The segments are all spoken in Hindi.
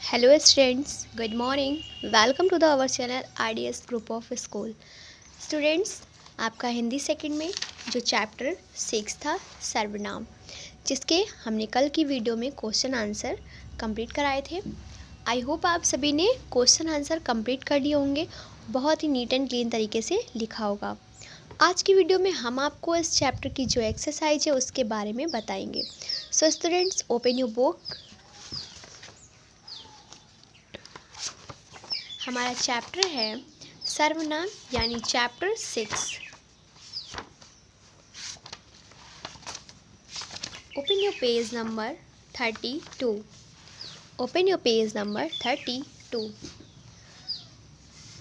Hello students, good morning. Welcome to our channel IDS Group of School. Students, आपका हिंदी सेकंड में जो चैप्टर 6 था सर्वनाम, जिसके हमने कल की वीडियो में क्वेश्चन आंसर कंप्लीट कराए थे। आई होप आप सभी ने क्वेश्चन आंसर कंप्लीट कर लिए होंगे, बहुत ही नीट एंड क्लीन तरीके से लिखा होगा। आज की वीडियो में हम आपको इस चैप्टर की जो एक्सरसाइज है उसके बारे में बताएंगे। So students, open your book. हमारा चैप्टर है सर्वनाम यानी chapter 6। Open your page number 32। Open your page number 32।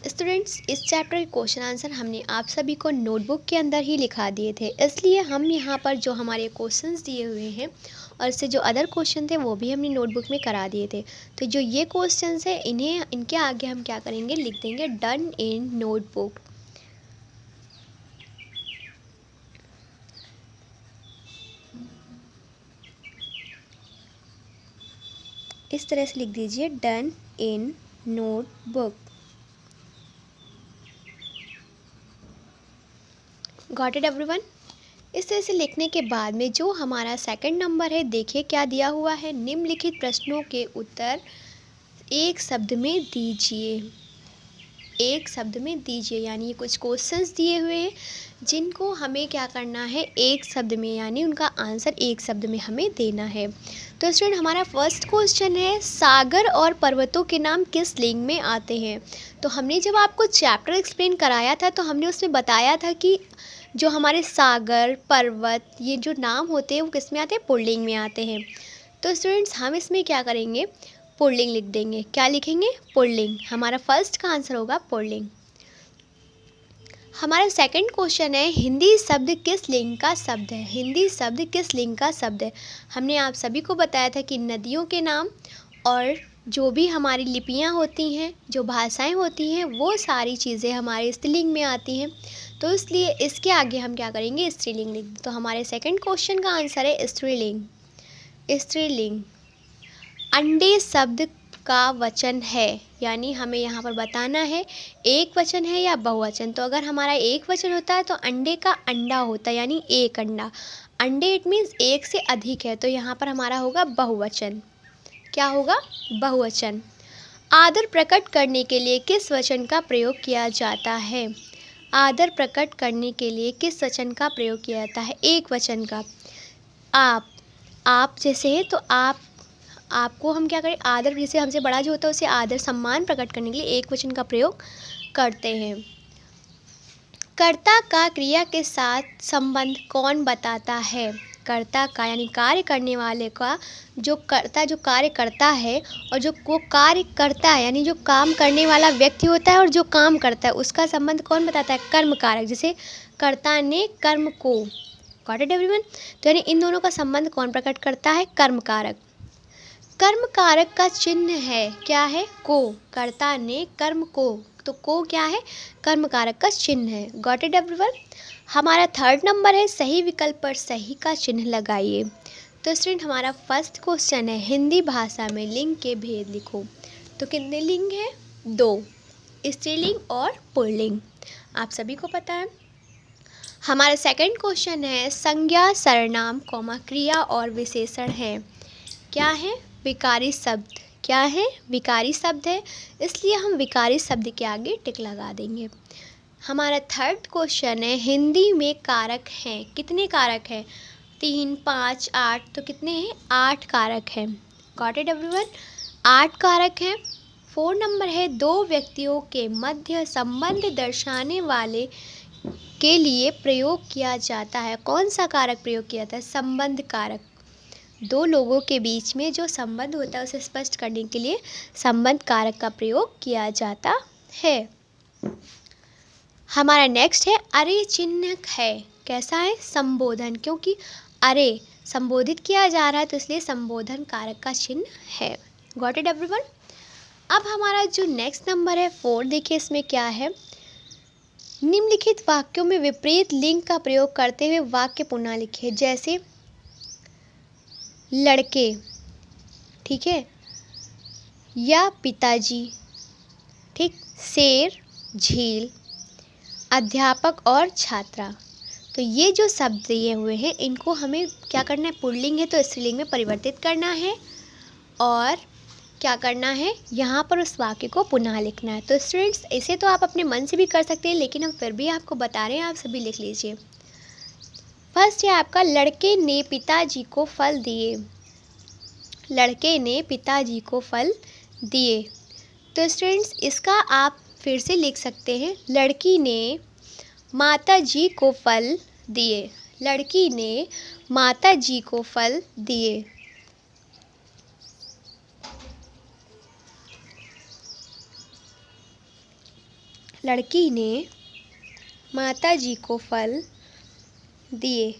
Students, इस चैप्टर के क्वेश्चन आंसर हमने आप सभी को नोटबुक के अंदर ही लिखा दिए थे, इसलिए हम यहाँ पर जो हमारे क्वेश्चंस दिए हुए हैं और इससे जो अदर क्वेश्चन थे वो भी हमने नोटबुक में करा दिए थे। तो जो ये क्वेश्चंस है इनके आगे हम क्या करेंगे, लिख देंगे डन इन नोटबुक। इस तरह से लिख दीजिए done in notebook. Got it everyone? इस तरह से लिखने के बाद में जो हमारा सेकंड नंबर है, देखिए क्या दिया हुआ है, निम्नलिखित प्रश्नों के उत्तर एक शब्द में दीजिए। एक शब्द में दीजिए यानी कुछ क्वेश्चंस दिए हुए हैं जिनको हमें क्या करना है, एक शब्द में, यानी उनका आंसर एक शब्द में हमें देना है। तो स्टूडेंट, हमारा फर्स्ट क्वेश्चन है सागर और पर्वतों के नाम किस लिंग में आते हैं। तो हमने जब आपको चैप्टर एक्सप्लेन कराया था तो हमने उसमें बताया था कि जो हमारे सागर, पर्वत, ये जो नाम होते हैं वो किस में आते हैं, पुल्लिंग में आते हैं। तो स्टूडेंट्स, हम इसमें क्या करेंगे, पुल्लिंग लिख देंगे। क्या लिखेंगे, पुल्लिंग। हमारा फर्स्ट का आंसर होगा पुल्लिंग। हमारा सेकंड क्वेश्चन है हिंदी शब्द किस लिंग का शब्द है। हिंदी शब्द किस लिंग का शब्द है। हमने आप सभी को बताया था कि नदियों के नाम और जो भी हमारी लिपियां होती हैं, जो भाषाएं होती हैं, वो सारी चीज़ें हमारे स्त्रीलिंग में आती हैं। तो इसलिए इसके आगे हम क्या करेंगे, स्त्रीलिंग लिख। तो हमारे सेकंड क्वेश्चन का आंसर है स्त्रीलिंग। स्त्रीलिंग। अंडे शब्द का वचन है, यानी हमें यहाँ पर बताना है एक वचन है या बहुवचन। तो अगर हमारा एक वचन होता है तो अंडे का अंडा होता है, यानी एक अंडा। अंडे इट मीन्स एक से अधिक है, तो यहाँ पर हमारा होगा बहुवचन। क्या होगा, बहुवचन। आदर प्रकट करने के लिए किस वचन का प्रयोग किया जाता है। आदर प्रकट करने के लिए किस वचन का प्रयोग किया जाता है, एक वचन का। आप जैसे है तो आपको हम क्या करें, आदर, जैसे हमसे बड़ा जो होता है उसे आदर सम्मान प्रकट करने के लिए एक वचन का प्रयोग करते हैं। कर्ता का क्रिया के साथ संबंध कौन बताता है। कर्ता का यानी कार्य करने वाले का, जो कर्ता जो कार्य करता है और जो वो कार्य करता है, यानी जो काम करने वाला व्यक्ति होता है और जो काम करता है, उसका संबंध कौन बताता है, कर्म कारक। जैसे कर्ता ने कर्म को। Got it everyone? तो यानी इन दोनों का संबंध कौन प्रकट करता है, कर्म कारक। कर्म कारक का चिन्ह है, क्या है, को। कर्ता ने कर्म को, तो को क्या है, कर्म कारक का चिन्ह है। Got it everyone? हमारा थर्ड नंबर है सही विकल्प पर सही का चिन्ह लगाइए। तो स्टूडेंट, हमारा फर्स्ट क्वेश्चन है हिंदी भाषा में लिंग के भेद लिखो। तो कितने लिंग है, दो, स्त्रीलिंग और पुल्लिंग, आप सभी को पता है। हमारा सेकंड क्वेश्चन है संज्ञा, सर्वनाम, क्रिया और विशेषण है। क्या है, विकारी शब्द। क्या है, विकारी शब्द है, इसलिए हम विकारी शब्द के आगे टिक लगा देंगे। हमारा थर्ड क्वेश्चन है हिंदी में कारक हैं। कितने कारक हैं, 3, 5, 8, तो कितने हैं, 8 कारक हैं। Got it everyone? 8 कारक हैं। 4 नंबर है दो व्यक्तियों के मध्य संबंध दर्शाने वाले के लिए प्रयोग किया जाता है। कौन सा कारक प्रयोग किया जाता है, संबंध कारक। दो लोगों के बीच में जो संबंध होता है उसे स्पष्ट करने के लिए संबंध कारक का प्रयोग किया जाता है। हमारा नेक्स्ट है अरे चिन्ह है। कैसा है, संबोधन, क्योंकि अरे संबोधित किया जा रहा है तो इसलिए संबोधन कारक का चिन्ह है। Got it everyone? अब हमारा जो नेक्स्ट नंबर है 4, देखिए इसमें क्या है, निम्नलिखित वाक्यों में विपरीत लिंग का प्रयोग करते हुए वाक्य पुनः लिखिए। जैसे लड़के, ठीक है, या पिताजी, ठीक, शेर, झील, अध्यापक और छात्रा। तो ये जो शब्द दिए हुए हैं इनको हमें क्या करना है, पुल्लिंग है तो स्त्रीलिंग में परिवर्तित करना है और क्या करना है, यहाँ पर उस वाक्य को पुनः लिखना है। तो स्टूडेंट्स इसे तो आप अपने मन से भी कर सकते हैं, लेकिन हम फिर भी आपको बता रहे हैं, आप सभी लिख लीजिए। फर्स्ट है आपका, लड़के ने पिताजी को फल दिए। लड़के ने पिताजी को फल दिए। तो स्टूडेंट्स इसका आप फिर से लिख सकते हैं, लड़की ने माताजी को फल दिए। लड़की ने माताजी को फल दिए। लड़की ने माताजी को फल दिए।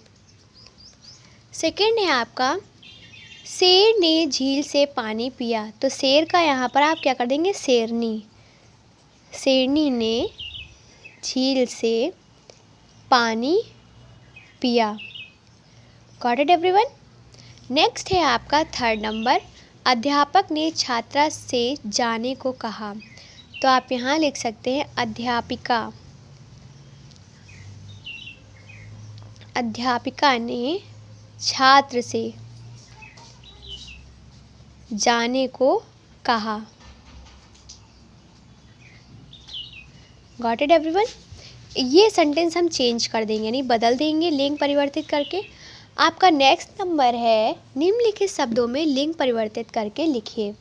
सेकंड है आपका, शेर ने झील से पानी पिया। तो शेर का यहाँ पर आप क्या कर देंगे, शेरनी। शेरनी ने झील से पानी पिया। Got it everyone. नेक्स्ट है आपका थर्ड नंबर, अध्यापक ने छात्रा से जाने को कहा। तो आप यहाँ लिख सकते हैं अध्यापिका। अध्यापिका ने छात्र से जाने को कहा। Got it everyone. ये सेंटेंस हम चेंज कर देंगे, यानी बदल देंगे लिंग परिवर्तित करके। आपका नेक्स्ट नंबर है, निम्नलिखित शब्दों में लिंग परिवर्तित करके लिखिए।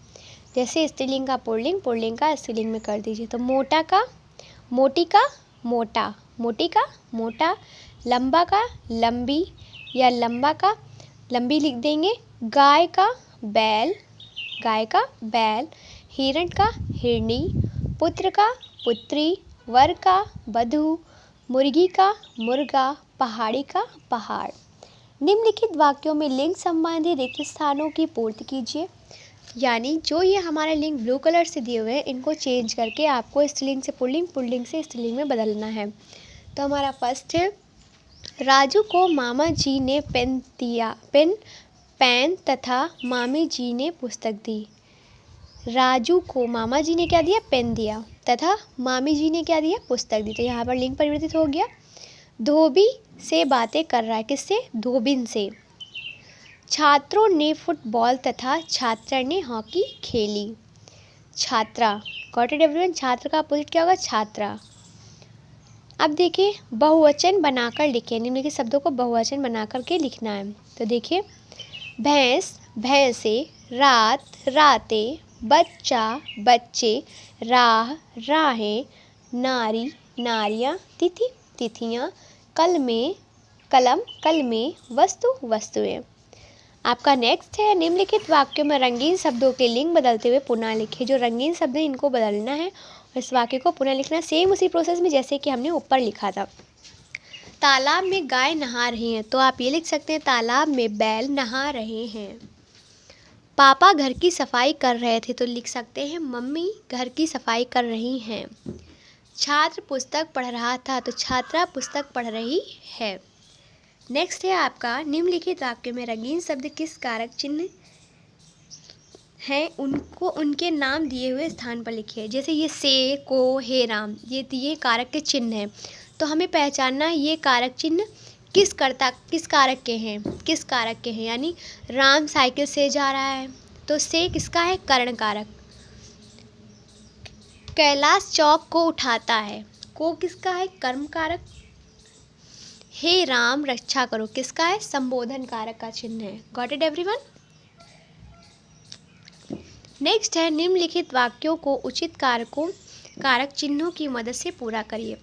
जैसे स्त्रीलिंग का पुल्लिंग, पुल्लिंग का स्त्रीलिंग में कर दीजिए। तो मोटा का मोटी का मोटा, मोटी का मोटा, लंबा का लंबी या लंबा का लंबी लिख देंगे। गाय का बैल, गाय का बैल, हिरण का हिरनी, पुत्र का पुत्री, वर का वधू, मुर्गी का मुर्गा, पहाड़ी का पहाड़। निम्नलिखित वाक्यों में लिंग संबंधी रिक्त स्थानों की पूर्ति कीजिए। यानी जो ये हमारे लिंग ब्लू कलर से दिए हुए हैं इनको चेंज करके आपको स्त्रीलिंग से पुल्लिंग, पुल्लिंग से स्त्रीलिंग में बदलना है। तो हमारा फर्स्ट है, राजू को मामा जी ने पेन दिया, पेन तथा मामी जी ने पुस्तक दी। राजू को मामा जी ने क्या दिया, पेन दिया, तथा मामी जी ने क्या दिया, पुस्तक दी। तो यहाँ पर लिंग परिवर्तित हो गया। धोबी से बातें कर रहा है, किससे, धोबिन से। छात्रों ने फुटबॉल तथा छात्रा ने हॉकी खेली। छात्रा, गॉट इट एवरीवन। छात्र का अपोजिट क्या होगा, छात्रा। अब देखिए बहुवचन बनाकर लिखें, निम्नलिखित शब्दों को बहुवचन बनाकर के लिखना है। तो देखिए, भैंस भैंसे, रात रातें, बच्चा बच्चे, राह राहें, नारी नारियां, तिथि तिथियां, कलम कलमें, वस्तु वस्तुएं। आपका नेक्स्ट है, निम्नलिखित वाक्यों में रंगीन शब्दों के लिंग बदलते हुए पुनः लिखें। जो रंगीन शब्द हैं इनको बदलना है और इस वाक्य को पुनः लिखना, सेम उसी प्रोसेस में जैसे कि हमने ऊपर लिखा था। तालाब में गाय नहा रही हैं। तो आप ये लिख सकते हैं, तालाब में बैल नहा रहे हैं। पापा घर की सफाई कर रहे थे। तो लिख सकते हैं, मम्मी घर की सफाई कर रही हैं। छात्र पुस्तक पढ़ रहा था। तो छात्रा पुस्तक पढ़ रही है। नेक्स्ट है आपका, निम्नलिखित वाक्य में रंगीन शब्द किस कारक चिन्ह हैं उनको उनके नाम दिए हुए स्थान पर लिखिए। जैसे ये से, को, हे, राम, ये दिए कारक के चिन्ह हैं। तो हमें पहचानना है ये कारक चिन्ह किस कारक के हैं, किस कारक के हैं। यानी राम साइकिल से जा रहा है तो से किसका है, कर्ण कारक। कैलाश चौक को उठाता है, को किसका है, कर्म कारक। हे राम रक्षा करो किसका है, संबोधन कारक का चिन्ह है। Got it everyone. नेक्स्ट है, निम्नलिखित वाक्यों को उचित कारक चिन्हों की मदद से पूरा करिए।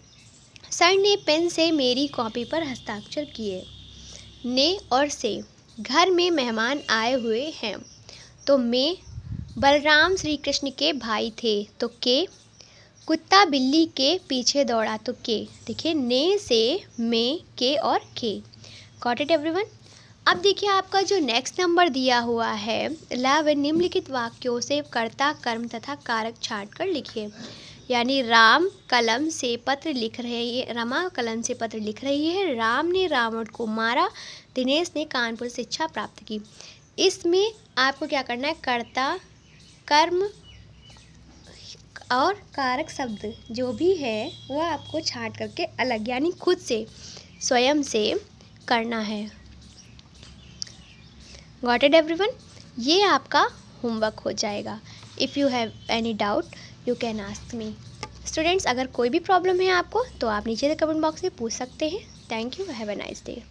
सर ने पेन से मेरी कॉपी पर हस्ताक्षर किए। ने और से, घर में मेहमान आए हुए हैं। तो में, बलराम श्री कृष्ण के भाई थे। तो के, कुत्ता बिल्ली के पीछे दौड़ा। तो के। देखिए, ने से, में, के और के। Got it everyone. अब देखिए आपका जो नेक्स्ट नंबर दिया हुआ है 11, निम्नलिखित वाक्यों से कर्ता, कर्म तथा कारक छांट कर लिखिए। यानी राम कलम से पत्र लिख रहे हैं, रमा कलम से पत्र लिख रही है। राम ने रावण को मारा। दिनेश ने कानपुर शिक्षा प्राप्त की। इसमें आपको क्या करना है, कर्ता, कर्म और कारक शब्द जो भी है वह आपको छांट करके अलग यानी खुद से स्वयं से करना है। Got it everyone? ये आपका होमवर्क हो जाएगा। If you have any doubt you can ask me. Students, अगर कोई भी प्रॉब्लम है आपको तो आप नीचे कमेंट बॉक्स में पूछ सकते हैं। Thank you, have a nice day.